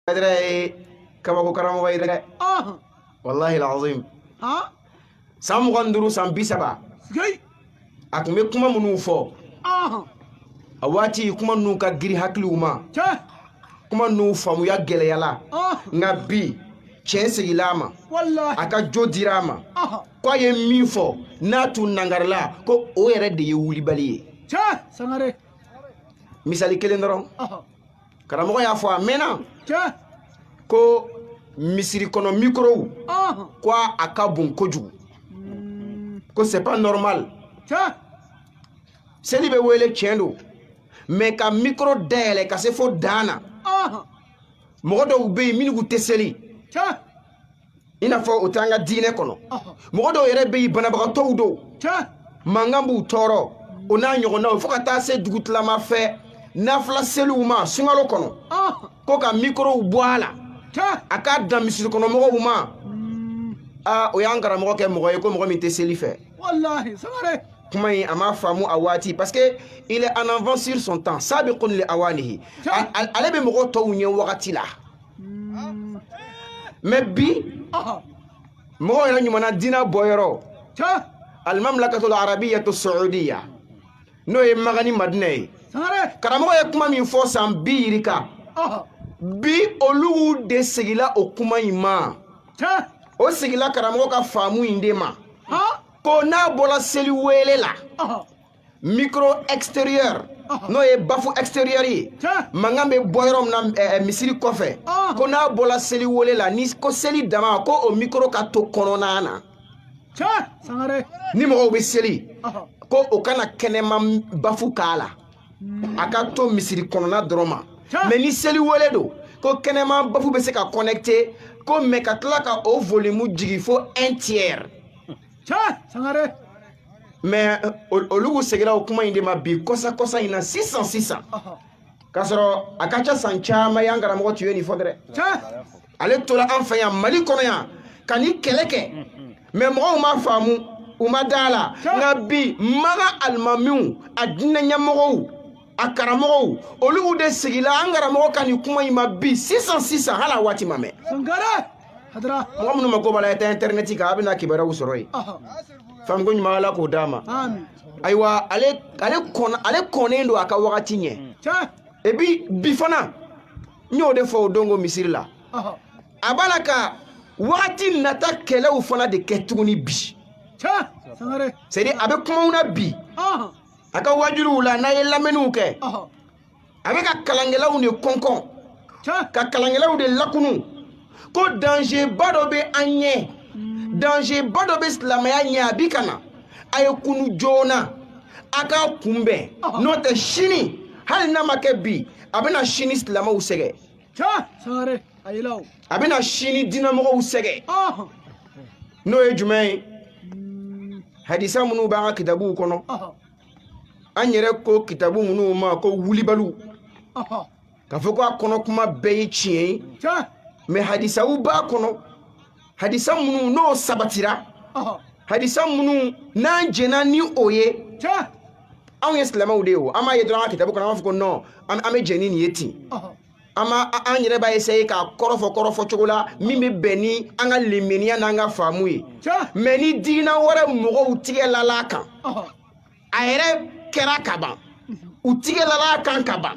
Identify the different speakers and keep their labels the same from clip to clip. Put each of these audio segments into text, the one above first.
Speaker 1: أدري كما كرم ويدري والله العظيم سام غندرو سام بيسبا أكمل كم منوفو أواتي كم نوكا غير هكلوما كم نوفا ميا جليالا نبي chensigi lama aka jodirama ko ye min fo natu nangarla ko o yere de yuli baliye
Speaker 2: sangare
Speaker 1: misali kelen doron karamo ya fo amena ko misiri kono micro ko aka bon koju ko c'est pas normal seli be wele chendo mais ka micro dele ka se fo dana modo be minugu teseli ina fo utanga dine kono modo yere be banabaga tawdo mangambu toro ona nyogo na fo kata se dugutla ma fe nafla seluma sungalo kono ko ka micro boala aka dam misir kono mogo uma o yangara mogo ke mogo ko mogo min teseli fe
Speaker 2: wallahi sagare
Speaker 1: kuma yi ama famu awati parce que il est en avance sur son temps sabiqun li awanihi alebe mogo to unye wakati la mais bi mo yana nyumana dina boyoro al mamlakatul arabiyyatu saudiya no e magani madne karamo e kuma min fo sam bi yirika bi olugu de segila o kuma ima o segila karamo ka famu indema ko na bola seli wele la micro extérieur no e bafu extérieur yi mangambe boyrom na misiri kofe ko na bola seli wole la ni ko seli dama ko o micro ka to konona na
Speaker 2: sangare
Speaker 1: ni mo be seli ko o kana kenema bafu kala aka to misiri konona droma mais ni seli wole do ko kenema bafu be se ka connecter ko me ka tla ka o volume jigi fo 1/3
Speaker 2: sangare
Speaker 1: mais olugu segira o kuma inde ma bi kosa ina 600 kasoro akacha sancha ma yangara mo tuye ni fodre ale tola anfa ya mali kono ya kani keleke mais mo ma famu uma dala na bi maga almamiu adina nyamogo akaramo olugu de segila angara mo kani kuma ima bi 600 hala wati mame
Speaker 2: sangare hadra
Speaker 1: mo mun ma ko bala internet ka abina kibara usoroi fam go nyuma la ko dama aywa ale konendo aka wakati nye ebi bifana nyode fo dongo misiri la abalaka wakati nata kele u fana de ketuguni bi
Speaker 2: sangare
Speaker 1: c'est abe kuma una bi aka wajuru la na yelamenu ke abe ka kalangela u ne konkon ka kalangela u de lakunu ko danger bado be anye danger bado be islamaya nya bikana ay kunu jona aka kumbe note shini hal na makebi abena shini islama usege
Speaker 2: sare ayilaw
Speaker 1: abena shini dinamo usege no ejumai hadisa munu ba kitabu kono anyere ko kitabu munu ma ko wulibalu ka foko akono kuma beyi chie me hadisa u ba kono hadisa munu no sabatira hadisa munu na jena ni oye awon islama ude o ama ye dran kitabu kana mafuko no ame jeni ni yeti ama anyere ba ese ka korofo chokola mimi beni anga limenia na anga famu yi meni dina wore mogo utige lalaka ayere kera kaba utige lalaka kaba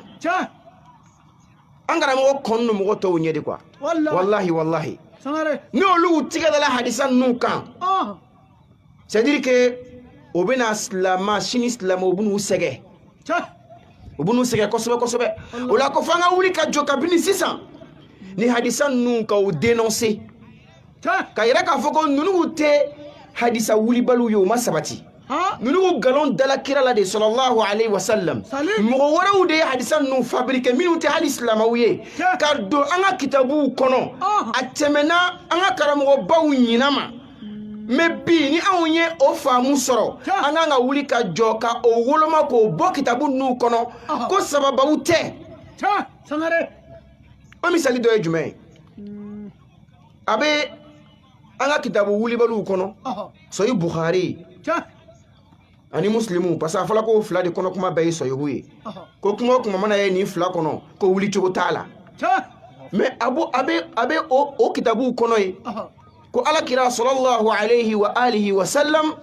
Speaker 1: angara mogo konno mogo to unyedi kwa wallahi
Speaker 2: sangare
Speaker 1: no lu tiga dala hadisa nuka c'est-à-dire que obena islama shini islam obunu sege kosobe ola ko fanga wuli ka joka bini 600 ni hadisa nuka o dénoncer ka ira ka foko nunu te hadisa wuli balu yo masabati nunu galon dala kira la de sallallahu alayhi wa sallam mo wara ude hadisa nu fabriquer minute hal islamawiye ka do anga kitabu kono atemena anga karamo bawu nyinama me bi ni awunye o famu soro anga nga wuli ka joka o woloma ko bo kitabu nu kono ko sababa ute
Speaker 2: sangare
Speaker 1: o misali do ejume abe anga kitabu wuli balu kono so yi bukhari ani muslimu pasa fala ko fla de kono kuma bayi so yuwe ko kuma mana ye ni fla kono ko wuli chogo tala mais abe o kitabu kono ye ko alakira sallallahu alayhi wa alihi wa sallam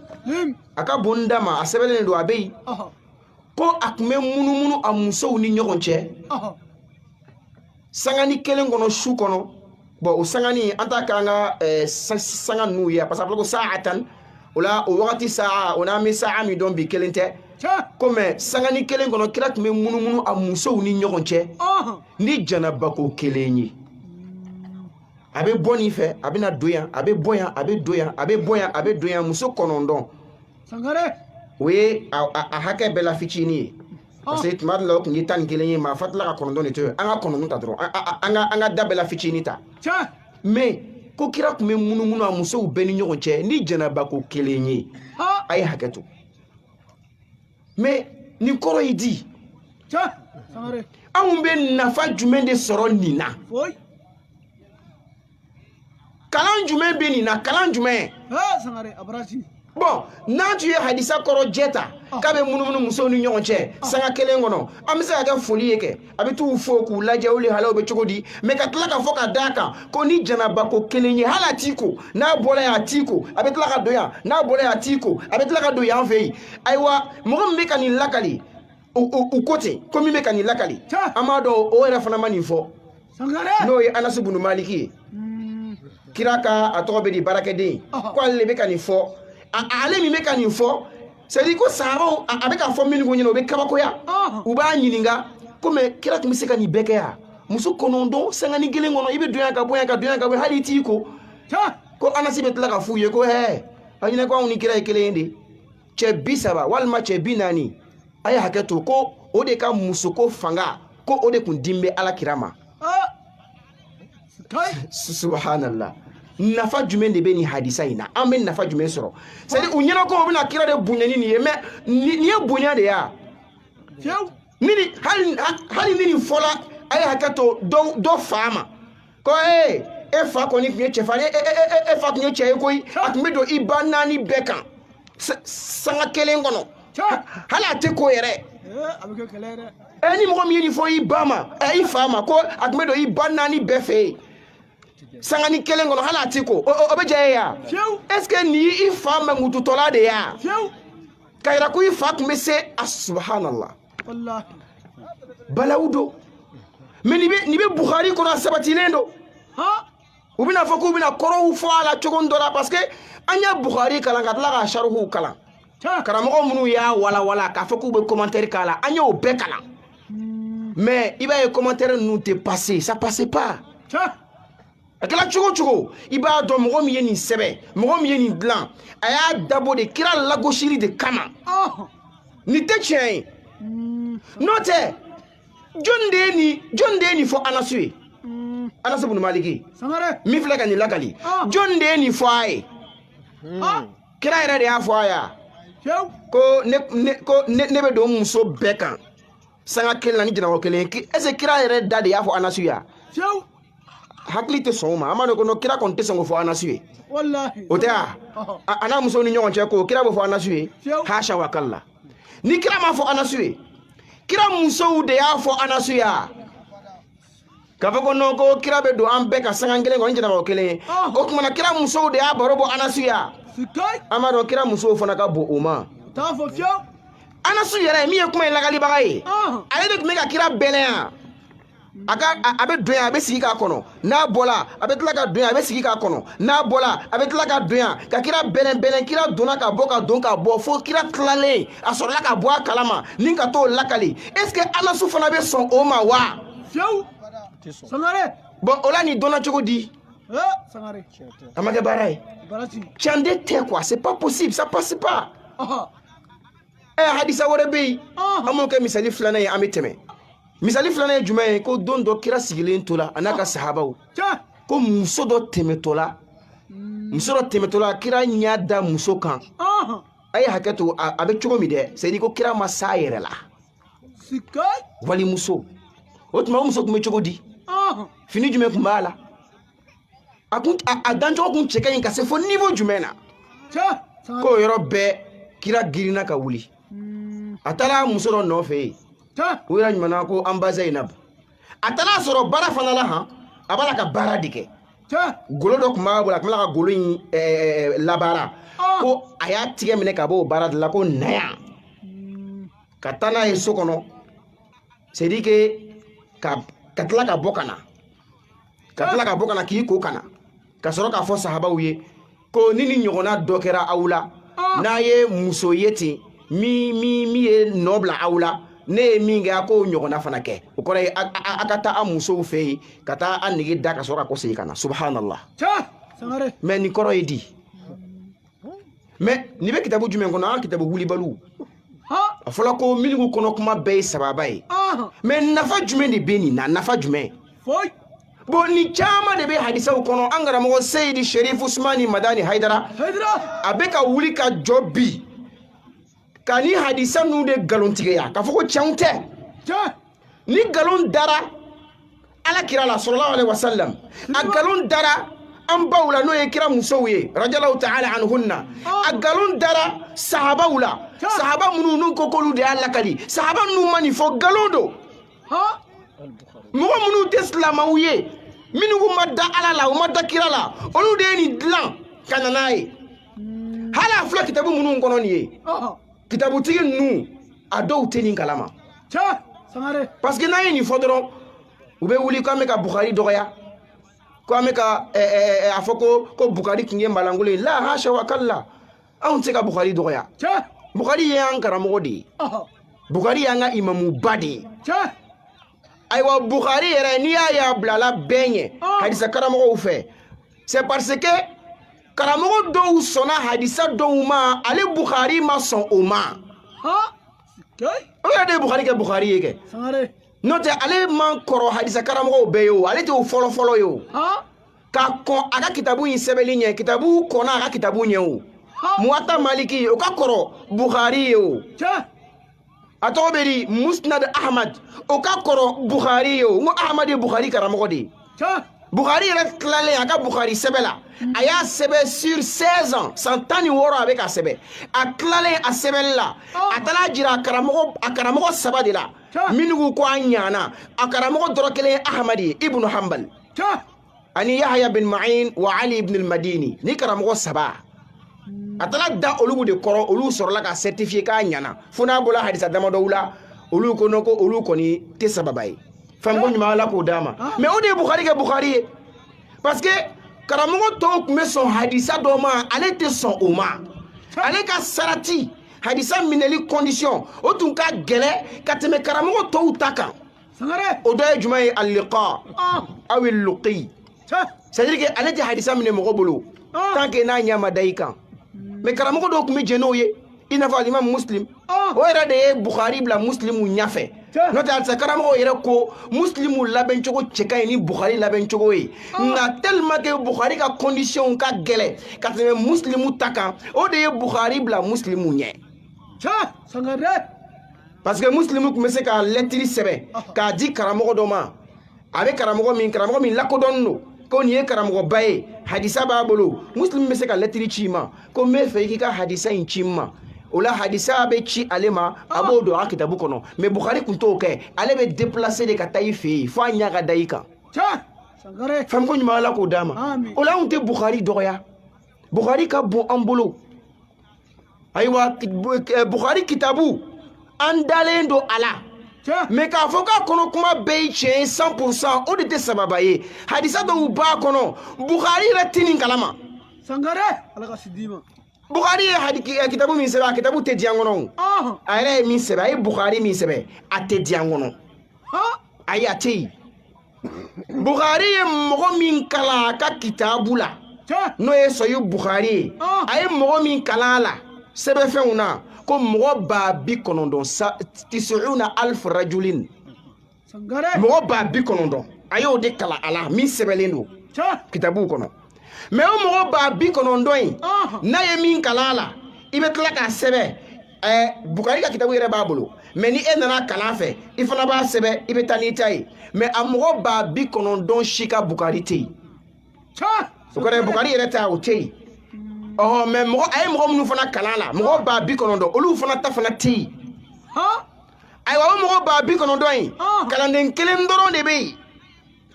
Speaker 1: aka bondama asebelen do abe ko akme munumunu amuso ni ɲɔgɔn cɛ sangani kelen kono su kono bon o sangani anta kanga sanga nu ya parce que ko sa'atan ola o wagati sa'a ona mi sa'a mi don bi kelen tɛ comme sangani kelen kono kira tun bɛ munumunu a musow ni ɲɔgɔn cɛ ni janaba ko kelen ye a bɛ bɔ nin fɛ a bɛna don yan a bɛ bɔ yan a bɛ don yan a bɛ bɔ yan a bɛ don yan muso 9 o ye a hakɛ bɛɛ la fitinin ye parce que tuma dɔ la o tun ye 11 ye maa fatila ka 9 de to yen an ka 9 ta dɔrɔn an ka da bɛɛ la fitinin ta mais ko kira tun bɛ munumunu a musow bɛɛ ni ɲɔgɔn cɛ ni janaba ko kelen ye a ye hakɛ to mais nin kɔrɔ yi di anw bɛ nafa jumɛn de sɔrɔ nin na kalan jumɛn bɛ nin na kalan jumɛn bon n'a tun ye hadisa kɔrɔ jɛ ta k'a bɛ munumunu musow ni ɲɔgɔn cɛ sanga kelen kɔnɔ an bɛ se ka kɛ foli ye kɛ a bɛ t'u fo k'u lajɛ olu halaw bɛ cogo di mais ka tila ka fɔ ka d'a kan ko ni janaba ko kelen ye hali a t'i ko n'a bɔra yan a t'i ko a bɛ tila ka don yan n'a bɔra yan a t'i ko a bɛ tila ka don yan fɛ yen ayiwa mɔgɔ min bɛ ka nin lakali u ko ten ko min bɛ ka nin lakali an b'a dɔn o yɛrɛ fana ma nin fɔ n'o ye Anasi bunu Maliki ye kira ka a tɔgɔ bɛ di baarakɛden ko ale de bɛ ka nin fɔ ale min bɛ ka nin fɔ c'est à dire ko sahabaw a bɛ ka fɔ minnu ɲɛna o bɛ kabakoya u b'a ɲininka ko mais kira tun bɛ se ka nin bɛɛ kɛ yan muso 9 sangani kelen kɔnɔ i bɛ don yan ka bɔ yan ka don yan ka bɔ hali i t'i ko Anasi bɛ tila ka f'u ye ko hɛ a ɲinɛ ko anw ni kira ye kelen ye de cɛ 30 walima cɛ 40 a ye hakɛ to ko o de ka muso ko fanga ko o de tun din bɛ alakira ma subhanallah nafa jumɛn de bɛ nin hadisa in na an bɛ nafa jumɛn sɔrɔ c'est à dire u ɲɛna ko u bɛna kira de bonya ni nin ye mais nin ye bonya de ya hali ni nin fɔla a ye hakɛ to dɔ fa ma ko e fa kɔni tun ye cɛfarin e fa tun ye cɛ ye koyi a tun bɛ don i ba 4 bɛɛ kan sanga kelen kɔnɔ hali a tɛ ko yɛrɛ ni mɔgɔ min ye nin fɔ i ba ma i fa ma ko a tun bɛ don i ba 4 bɛɛ fɛ yen sangani kelen kɔnɔ hali a t'i ko o bɛ diya ye ya est-ce que nin i fa mangututɔla de ya ka yira ko i fa tun bɛ se a subhanallah balawu do mais nin bɛ Bukhari kɔnɔ a sabatilen do u bɛna fɔ k'u bɛna kɔrɔw fɔ a la cogo dɔ la parce que an ye Bukhari kalan ka tila ka sharhu kalan karamɔgɔ minnu y'a walawala k'a fɔ k'u bɛ commentaire k'a la an y'o bɛɛ kalan mais i b'a ye commentaire ninnu tɛ passer ça passe pas a kɛla cogo cogo i b'a dɔn mɔgɔ min ye nin sɛbɛn mɔgɔ min ye nin dilan a y'a dabɔ de kira lagosili de kama nin tɛ tiɲɛ ye n'o tɛ jɔn de ye nin fɔ Anasi ye Anasi bunu Maliki min filɛ ka nin lakali jɔn de ye nin fɔ a ye kira yɛrɛ de y'a fɔ a ye ko ne bɛ don muso bɛɛ kan sanga kelen na ni janabɔ kelen est-ce que kira yɛrɛ da de y'a fɔ Anasi ye hakili tɛ sɔn o ma an b'a dɔn ko kira kɔni tɛ sɔn k'o fɔ Anasi ye o tɛ a n'a musow ni ɲɔgɔn cɛ ko kira b'o fɔ Anasi ye hasha wa kalla ni kira m'a fɔ Anasi ye kira musow de y'a fɔ Anasi ye k'a fɔ ko non ko kira bɛ don an bɛɛ ka sanga kelen kɔni janabɔ kelen ye o tuma na kira musow de y'a baro bɔ Anasi ye an b'a dɔn kira musow fana ka bon o ma Anasi yɛrɛ min ye kuma in lakalibaga ye ale de tun bɛ ka kira bɛlɛn yan a bɛ don yan a bɛ sigi k'a kɔnɔ n'a bɔla a bɛ tila ka don yan a bɛ sigi k'a kɔnɔ n'a bɔla a bɛ tila ka don yan ka kira bɛlɛn kira donna ka bɔ ka don ka bɔ fo kira tilalen a sɔrɔla ka bɔ a kalama ni ka t'o lakali est-ce que Anasi fana bɛ sɔn o ma wa bon o la nin donna cogo di a ma kɛ baara ye tiɲɛ de tɛ quoi c'est pas possible ça passe pas hadisa wɛrɛ bɛ yen an m'o kɛ misali 2nan ye an bɛ tɛmɛ misali 2nan ye jumɛn ye ko don dɔ kira sigilen to la a n'a ka sahabaw ko muso dɔ tɛmɛtɔla kira ɲɛ da muso kan a ye hakɛ to a bɛ cogo min dɛ c'est à dire ko kira ma s'a yɛrɛ la wali muso o tuma o muso tun bɛ cogo di fini jumɛn tun b'a la a dancogo tun cɛ ka ɲi ka se fo niveau jumɛn na k'o yɔrɔ bɛɛ kira girinna ka wuli a taara muso dɔ nɔfɛ yen o yɛrɛ ɲuman ko Amba Zainab a taara sɔrɔ bara fana la a b'a la ka baara de kɛ
Speaker 2: tiɲɛ
Speaker 1: golo dɔ tun b'a bolo a tun bɛ ka golo in labaara ko a y'a tigɛ minɛ ka bɔ o baara de la ko na yan ka taa n'a ye so kɔnɔ c'est à dire que ka tila ka bɔ ka na ka tila ka bɔ ka na k'i ko ka na ka sɔrɔ k'a fɔ sahabaw ye ko ni ni ɲɔgɔnna dɔ kɛra aw la n'a ye muso ye ten min ye nɔ bila aw la ne ye min kɛ a k'o ɲɔgɔnna fana kɛ o kɔrɔ ye a ka taa a musow fɛ yen ka taa a nege da ka sɔrɔ ka ko segin ka na subhanallah
Speaker 2: sangare
Speaker 1: mais nin kɔrɔ ye di mais nin bɛ kitabu jumɛn kɔnɔ an ka kitabu wulibaliw a fɔra ko miligu kɔnɔ kuma bɛɛ ye sababa ye mais nafa jumɛn de bɛ nin na nafa jumɛn
Speaker 2: foyi
Speaker 1: bon ni caman de bɛ hadisaw kɔnɔ an karamɔgɔ seyidi sherif usmani madani haidara a bɛ ka wuli ka jɔ bi ka ni hadisa ninnu de nkalon tigɛya k'a fɔ ko tiɲɛw tɛ ni nkalon dara ala kira la sallallahu alaihi wasallam a nkalon dara an baw la n'o ye kira musow ye radiallahu ta'ala anhunna a nkalon dara sahabaw la sahaba minnu n'u ko k'olu de y'a lakali sahaba ninnu ma nin fɔ nkalon don mɔgɔ minnu tɛ silamaw ye minnu ma da ala la u ma da kira la olu de ye nin dilan ka na n'a ye hali a filɛ kitabu minnu kɔnɔ nin ye kitabutigi ninnu a dɔw tɛ nin kalama parce que n'an ye nin fɔ dɔrɔn u bɛ wuli k'an bɛ ka Bukhari dɔgɔya ko an bɛ ka a fɔ ko Bukhari tun ye malangolo ye la hasha wa kalla anw tɛ se ka Bukhari dɔgɔya Bukhari ye an karamɔgɔ de ye Bukhari y'an ka imamuba de ye ayiwa Bukhari yɛrɛ n'i y'a ye a bilala bɛɛ ɲɛ hadisa karamɔgɔw fɛ c'est parce que karamɔgɔ dɔw sɔnna hadisa dɔw ma ale Bukhari ma sɔn o ma o yɛrɛ de ye Bukhari kɛ Bukhari ye kɛ n'o tɛ ale man kɔrɔ hadisa karamɔgɔw bɛɛ ye o ale tɛ o fɔlɔ-fɔlɔ ye o ka kɔn a ka kitabu in sɛbɛnni ɲɛ kitabu kɔnna a ka kitabu ɲɛ o Muwatta Maliki o ka kɔrɔ Bukhari ye o a tɔgɔ bɛ di Musnad Ahmad o ka kɔrɔ Bukhari ye o n ko Ahmad ye Bukhari karamɔgɔ de ye Bukhari yɛrɛ tilalen a ka Bukhari sɛbɛn la a y'a sɛbɛn sur 16 ans san 16 a bɛ ka sɛbɛn a tilalen a sɛbɛnni la a taara jira a karamɔgɔ saba de la minnu ko an ɲana a karamɔgɔ dɔrɔn kelen ye Ahmad ye Ibn Hanbal ani Yahya bin Ma'in wa Ali ibn al-Madini ni karamɔgɔ saba a taara da olu de kɔrɔ olu sɔrɔla ka certifier k'a ɲana fo n'a bɔra hadisa damadɔw la olu ko olu kɔni tɛ sababa ye famko ɲuman ala k'o d'a ma mais o de ye Bukhari kɛ Bukhari ye parce que karamɔgɔ tɔw tun bɛ sɔn hadisa dɔ ma ale tɛ sɔn o ma ale ka sarati hadisa minɛli condition o tun ka gɛlɛ ka tɛmɛ karamɔgɔ tɔw ta kan o dɔ ye jumɛn ye al-liqa aw al-luqi c'est-à-dire que ale tɛ hadisa minɛ mɔgɔ bolo tant que n'a ɲɛ ma da i kan mais karamɔgɔ dɔw tun bɛ jɛn n'o ye i n'a fɔ Imam Muslim o yɛrɛ de ye Bukhari bila Muslimu ɲɛfɛ n'o tɛ halisa karamɔgɔ yɛrɛ ko Muslimu labɛn cogo cɛ ka ɲi ni Bukhari labɛn cogo ye nka tellement que Bukhari ka condition ka gɛlɛ ka tɛmɛ Muslimu ta kan o de ye Bukhari bila Muslimu ɲɛ parce que Muslimu tun bɛ se ka lɛtiri sɛbɛn k'a di karamɔgɔ dɔ ma a bɛ karamɔgɔ min lakodɔnnen don ko nin ye karamɔgɔba ye hadisa b'a bolo Muslimu bɛ se ka lɛtiri ci i ma ko n bɛ fɛ i k'i ka hadisa in ci n ma o la hadisa bɛ ci ale ma a b'o don a kitabu kɔnɔ mais Bukhari tun t'o kɛ ale bɛ déplacer de ka taa i fɛ yen fo a ɲɛ ka da i kan famko ɲuman ala k'o d'a ma o la anw tɛ Bukhari dɔgɔya Bukhari ka bon an bolo ayiwa Bukhari kitabu an dalen don a la mais k'a fɔ k'a kɔnɔ kuma bɛɛ ye tiɲɛ ye 100% o de tɛ sababa ye hadisa dɔw b'a kɔnɔ Bukhari yɛrɛ tɛ nin kalama Bukhari ye kitabu min sɛbɛn a kitabu tɛ diyan kɔnɔ a yɛrɛ ye min sɛbɛn a ye Bukhari min sɛbɛn a tɛ diyan kɔnɔ ayi a tɛ yen Bukhari ye mɔgɔ min kalan a ka kitabu la n'o ye Sahih Bukhari ye a ye mɔgɔ min kalan a la sɛbɛnfɛnw na ko mɔgɔ 90,000 rajulin mɔgɔ 90,000 a y'o de kalan a la min sɛbɛnlen don kitabu kɔnɔ mais o mɔgɔ 90,000 in n'a ye min kalan a la i bɛ tila k'a sɛbɛn Bukhari ka kitabu yɛrɛ b'a bolo mais ni e nana kalan fɛ i fana b'a sɛbɛn i bɛ taa n'i ta ye mais a mɔgɔ 90,000 si ka Bukhari tɛ yen o kɔrɔ ye Bukhari yɛrɛ ta o tɛ yen mais a ye mɔgɔ minnu fana kalan la mɔgɔ 90,000 olu fana ta fana tɛ yen ayiwa o mɔgɔ 90,000 in kalanden kelen dɔrɔn de bɛ yen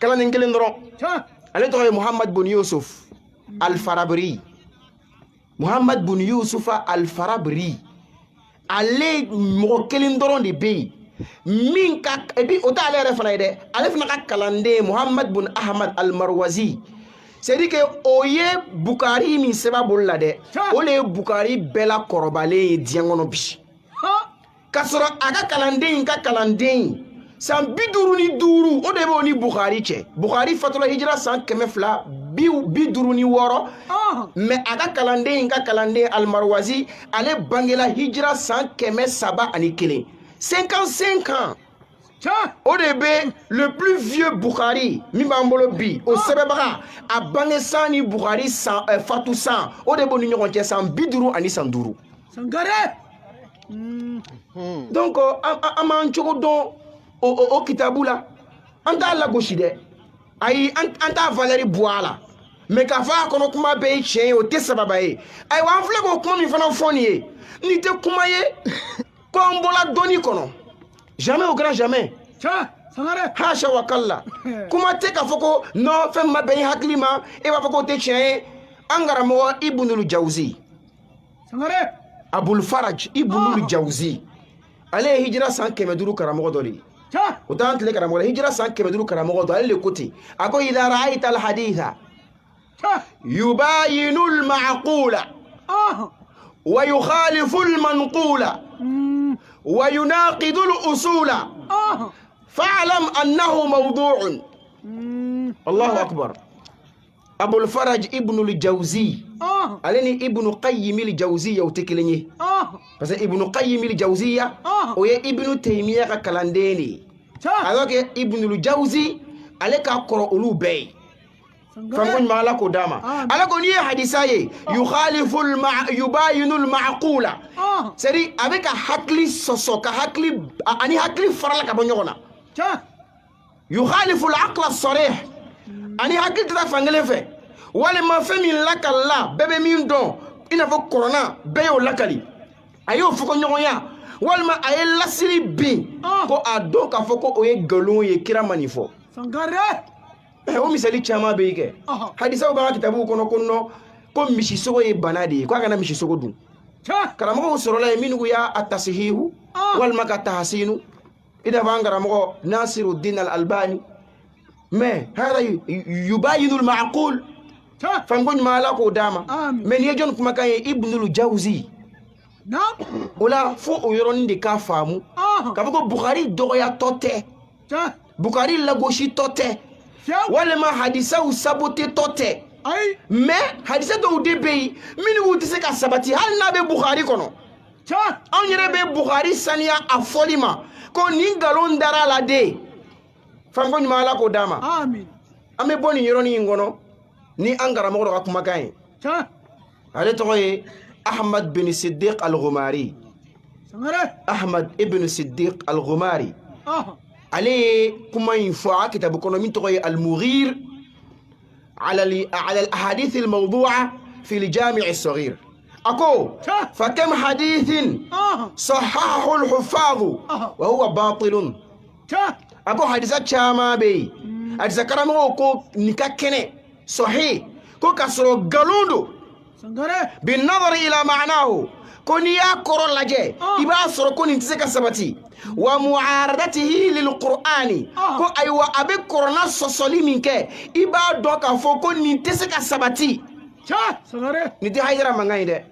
Speaker 1: kalanin kelen dɔrɔn
Speaker 2: Tiens.
Speaker 1: ale tɔgɔ ye Muhammad bin Yusuf al-Farabri. Muhammad bin Yusuf al-Farabri ale mɔgɔ kelen dɔrɔn de bɛ yen min ka et puis o t'ale yɛrɛ fana ye dɛ ale fana ka kalanden Muhammad bin Ahmad al-Marwazi c'est à dire que o ye Bukari min sɛbɛn bolo la dɛ o de ye Bukari bɛɛ la kɔrɔbalen ye diɲɛ kɔnɔ bi k'a sɔrɔ a ka kalanden in ka kalanden san 55 o de b'o ni Bukari cɛ Bukari fatula hijira san 256 mais a ka kalanden in ka kalanden al-Marwazi ale bangela hijira san 301 55 ans o de bɛ le plus vieux Bukari min b'an bolo bi o sɛbɛnbaga a bange san ni Bukari san fatu san o de b'o ni ɲɔgɔn cɛ san 50 ani san 5
Speaker 2: Sangare.
Speaker 1: donc an m'an cogo dɔn o kitabu la an t'a lagosi dɛ ayi an t'a valeur bɔ a la mais k'a fɔ a kɔnɔ kuma bɛɛ ye tiɲɛ ye o tɛ sababa ye ayiwa an filɛ k'o kuma min fana fɔ nin ye nin tɛ kuma ye ko an bɔla dɔnni kɔnɔ jamais au grand jamais
Speaker 2: Tiens. Sangare.
Speaker 1: hasha wa kalla kuma tɛ k'a fɔ ko non fɛn ma bɛn i hakili ma e b'a fɔ k'o tɛ tiɲɛ ye an karamɔgɔ Ibnul Jawzi
Speaker 2: Sangare.
Speaker 1: Abul Faraj Ibnul Jawzi ale ye hijira san 500 karamɔgɔ dɔ de ye
Speaker 2: Tiens.
Speaker 1: o t'an tile karamɔgɔ hijira san 500 karamɔgɔ dɔ ale le ko ten a ko idha ra'ayta al-haditha
Speaker 2: Tiens.
Speaker 1: yubayinu al-ma'qula wa yukhalifu al-manqula wa yunaqidu al-usula fa'lam annahu mawdu'un. Allahu akbar. Abul Faraj Ibnul Jawzi ale ni Ibnu Qayyim al-Jawziyya o tɛ kelen ye parce que Ibnu Qayyim al-Jawziyya o ye Ibnu Taymiya ka kalanden de ye alors que Ibnul Jawzi ale ka kɔrɔ olu bɛɛ ye fanko ɲuman Ala k'o d'a ma Ala ko n'i ye hadisa ye yubayinu al-ma'qula c'est-à-dire a bɛ ka hakili sɔsɔ ka hakili ani hakili farala ka bɔ ɲɔgɔn na yukhalifu al-aqla as-sarih ani hakili tɛ taa fan kelen fɛ walima fɛn min lakalila bɛɛ bɛ min dɔn i n'a fɔ kɔrɔna bɛɛ y'o lakali a y'o fɔ ko ɲɔgɔnya walima a ye lasiri bin ko a dɔn k'a fɔ ko o ye nkalon ye kira ma nin fɔ o misali caman bɛ yen kɛ hadisaw b'an ka kitabuw kɔnɔ ko nɔ ko misisogo ye bana de ye k'a kana misisogo dun karamɔgɔw sɔrɔla yen minnu y'a tasihihu walima ka tahasinu i n'a fɔ an karamɔgɔ Nasiruddin al-Albani mais hada yubayinu al-ma'qul fanko ɲuman Ala k'o d'a ma mais nin ye jɔnni kumakan ye Ibnul Jawzi o la fo o yɔrɔnin de k'a faamu k'a fɔ ko Bukari dɔgɔyatɔ tɛ Bukari lagositɔ tɛ walima hadisaw sabotetɔ tɛ mais hadisa dɔw de bɛ yen minnu tɛ se ka sabati hali n'a bɛ Bukari kɔnɔ anw yɛrɛ bɛ Bukari saniya a fɔli ma ko nin nkalon dara a la de fanko ɲuman Ala k'o d'a ma an bɛ bɔ nin yɔrɔnin in kɔnɔ ni an karamɔgɔ dɔ ka kumakan ye ale tɔgɔ ye Ahmad bin Siddiq al-Ghumari Ahmad ibn Siddiq al-Ghumari ale ye kuma in fɔ a kitabu kɔnɔ min tɔgɔ ye al-Mughir ala al-ahadith al-mawdu'a fi al-jami' as-saghir ako fa kam hadithin sahahu al-huffaz wa huwa batilun ako hadisa caman bɛ yen hadisa karamɔgɔw ko nin ka kɛnɛ sahih ko ka sɔrɔ nkalon don bin nadari ila ma'nahu ko n'i y'a kɔrɔ lajɛ i b'a sɔrɔ ko nin tɛ se ka sabati wa mu'aradatihi lil qur'ani ko ayiwa a bɛ kɔrɔna sɔsɔli min kɛ i b'a dɔn k'a fɔ ko nin tɛ se ka sabati nin tɛ Haidara mankan ye dɛ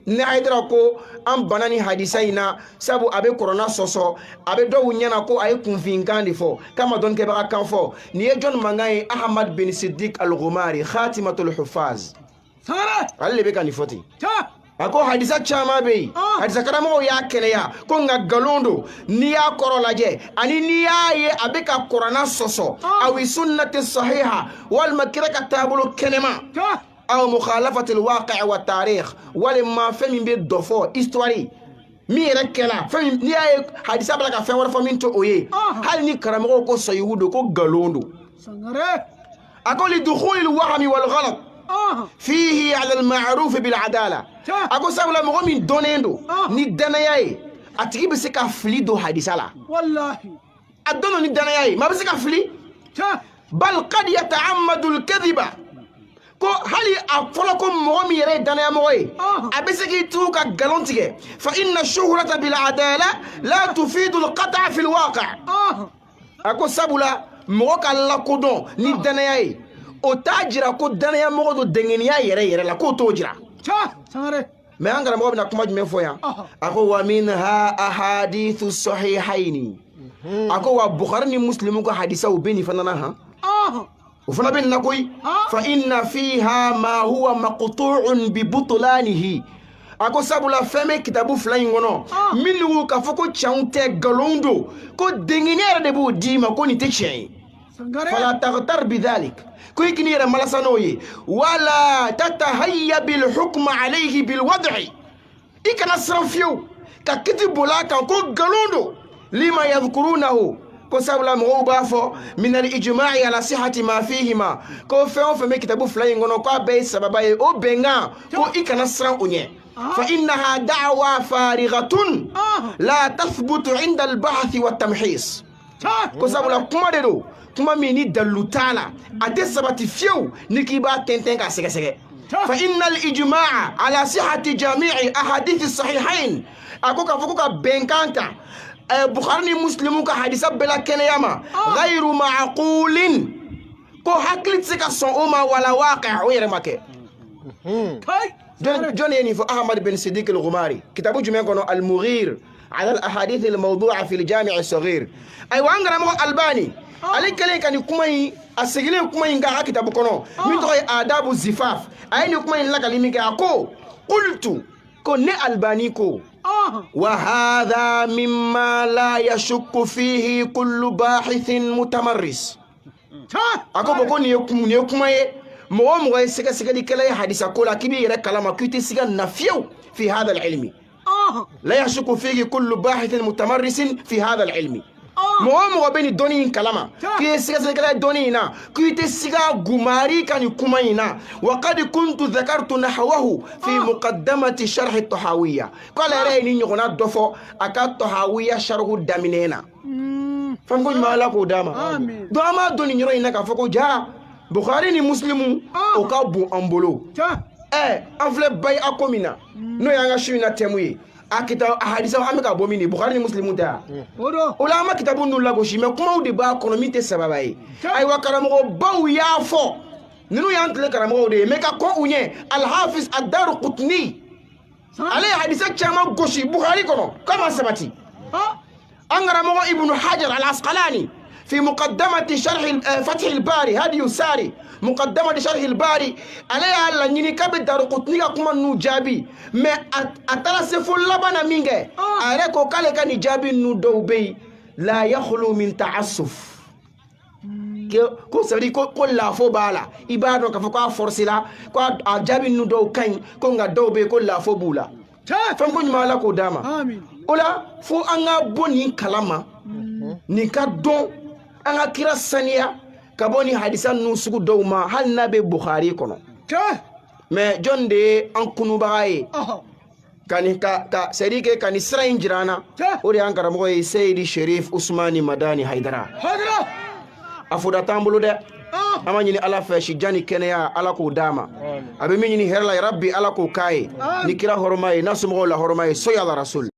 Speaker 1: ni Haidara ko an bana ni hadisa in na sabu a bɛ kɔrɔna sɔsɔ a bɛ dɔw ɲɛna ko a ye kunfinkan de fɔ k'a ma dɔnni kɛbaga kan fɔ nin ye jɔnni mankan ye Ahmad bin Siddiq al-Ghumari khatimatul huffaz ale de bɛ ka nin fɔ ten a ko hadisa caman bɛ yen hadisa karamɔgɔw y'a kɛnɛya ko nka nkalon don n'i y'a kɔrɔ lajɛ ani n'i y'a ye a bɛ ka kɔrɔna sɔsɔ awi sunnati sahiha walima kira ka taabolo kɛnɛma aw mukhalafati al-waqi' wa tarikh walima fɛn min bɛ dɔ fɔ histoire min yɛrɛ kɛla fɛn min n'i y'a ye hadisa bɛ ka fɛn wɛrɛ fɔ min tɛ o ye hali ni karamɔgɔw ko sahihu don ko nkalon don a ko li dukhuli al-wahmi wal ghalat fihi ala al-ma'ruf bil adala a ko sabula mɔgɔ min dɔnnen don ni danaya ye a tigi bɛ se ka fili don hadisa la adono ni danaya ma bisika fili bal qad yata'ammadu al-kadhiba ko hali afolo ko mo mi yere danaya mo yi abisiki tu ka galontige fa inna shuhrata bil adala la tufidu al-qata' fi al-waqi' ako sabula mo ka la kodon ni danaya yi o tajira ko danaya mo do dengeniya yere la ko to jira
Speaker 2: sangare
Speaker 1: mais angara mo bina kuma jume foya ako wa minha ahadithu sahihaini ako wa bukhari ni muslimu ko hadisa ubeni fanana ha ufana bin nakoy fa inna fiha ma huwa maqtu'un bi butlanihi ako sabula feme kitabu flan ngono minu ka foko chaunte galondo ko dengeniya de bu dima ko ni te chen fala taghtar bidhalik كوي كنيرة ملاسانوي ولا تتهيأ بالحكم عليه بالوضع إكنا سرفيو ككتب بولاكا كو غلوندو لما يذكرونه كو سابلا مغوبافو من الإجماع على صحة ما فيهما كو فيون فمي كتابو فلاي غنو كو بي سبباي أو بينا كو إكنا سرفوني فإنها دعوة فارغة لا تثبت عند البحث والتمحيص كو سابلا كما ديرو kuma mini dalutala ate sabati fiu nikiba tenten ka sege fa innal ijma'a ala sihhati jami'i ahadith as-sahihain akoka fukuka benkanta bukhari ni muslimu ka hadisa bela keneyama ghayru ma'qulin ko haklit sika son uma wala waqi' o yere make John yani fo Ahmad bin Siddiq al-Ghumari kitabu jume kono al-Mughir ala al-ahadith al-mawdu'a fi al-jami' as-saghir ay wangara mo Albani ali kele kan kuma yi asegile kuma yi ga kitabu kono mi to adabu zifaf ay ni kuma yi la kalimi ga ko qultu ko ne Albani ko wa hadha mimma la yashukku fihi kullu bahithin mutamarris ako boko ni kuma ye mo sega sega di kele hadisa ko la kibi yere kalama kuti siga nafiu fi hadha al-ilmi la yashukku fihi kullu bahithin mutamarris fi hadha al-ilmi mo beni doni kalama ki siga siga doni na ki te siga gumari kan kuma ina wa qad kuntu dhakartu nahwahu fi muqaddamati sharh at-tahawiyya qala rayni nyona dofo aka tahawiyya sharhu daminena fango mala ko dama do ama doni nyoro ina ka foko ja bukhari ni muslimu o ka bu ambolo anfle bay akomina no yanga shina temuyi akita hadisa ameka bomini bukhari ni muslimu ta ulama kitabu nulla go shime kuma udi ba konomite sababai ay wakaramo baw yafo ninu yantle karamo de meka ko unye al hafiz ad-Darqutni ale hadisa chama goshi bukhari kono kama sabati angaramo ibn Hajar al-Asqalani في مقدمة شرح فتح الباري هدي الساري مقدمة شرح الباري عليها لنيني كابد دارقطني كما نجابي ما أترسف اللبنا مينجا أريكو كالك نجابي ندوبي لا يخلو من تعسف ko sari ko la fo bala ibado ka fo ko forsila ko ajabi nudo kan ko nga dobe ko la fo bula fam ko nyama la ko dama amin ola fo anga boni kalama ni ka don anga kira saniya kaboni hadisa nu sugu dawma hal nabe bukhari kono mais jonde an kunu bagaye kani ka serike kani sranjirana ori an karamo e Sayyid Sharif Usmani Madani Haidara afuda tambulu de ama nyini ala fa shi jani kenya ala ko dama abe mi nyini herla rabbi ala ko kai ni kira hormay nasum la hormay so ya rasul